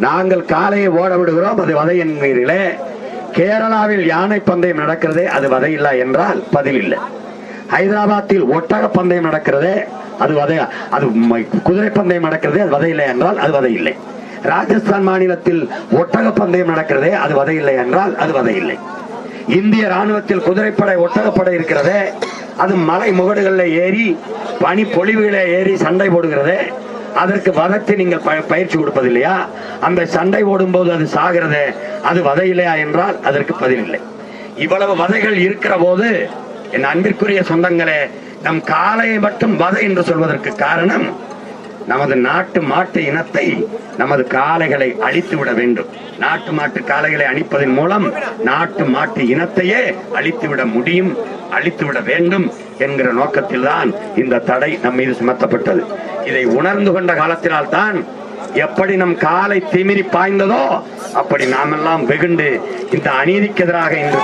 நாங்கள் காளையை ஓட விடுகிறோம், அது வதை என்கிறீர்களே. கேரளாவில் யானை பந்தயம் நடக்கிறதே, அது வதை இல்ல என்றால் பதில் இல்லை. ஹைதராபாத்தில் ஒட்டக பந்தயம் நடக்கிறதே, அது வதை, அது குதிரை பந்தயம் நடக்கிறதே, அது வதை இல்லை என்றால் அது வதை இல்லை. ராஜஸ்தான் மாநிலத்தில் ஒட்டக பந்தயம் நடக்கிறதே, அது வதை இல்லை என்றால் அது வதை இல்லை. இந்திய ராணுவத்தில் குதிரைப்படை ஒட்டகப்படை இருக்கிறதே, அது மலை முகடுகளில் ஏறி பனி பொழிவுகளை ஏறி சண்டை போடுகிறதே, அதற்கு வதத்தை நீங்கள் பயிற்சி கொடுப்பது இல்லையா? அந்த சண்டை ஓடும் போது அது சாகிறதே, அது வதை இல்லையா என்றால் அதற்கு பதில் இல்லை. இவ்வளவு வதைகள் இருக்கிற போது என் அன்பிற்குரிய சொந்தங்களே, நம் காளையை மட்டும் வதை என்று சொல்வதற்கு காரணம், நமது நாட்டு மாட்டு இனத்தை, நமது காளைகளை அழித்து விட வேண்டும். நாட்டு மாட்டு காளைகளை அழிப்பதன் மூலம் நாட்டு மாட்டு இனத்தையே அழித்துவிட முடியும், அழித்துவிட வேண்டும் என்கிற நோக்கத்தில் தான் இந்த தடை நம் மீது சுமத்தப்பட்டது. இதை உணர்ந்து கொண்ட காலத்தினால் தான் எப்படி நம் காலை திமிரி பாய்ந்ததோ அப்படி நாமெல்லாம் வெகுண்டு இந்த அநீதிக்கு எதிராக இன்று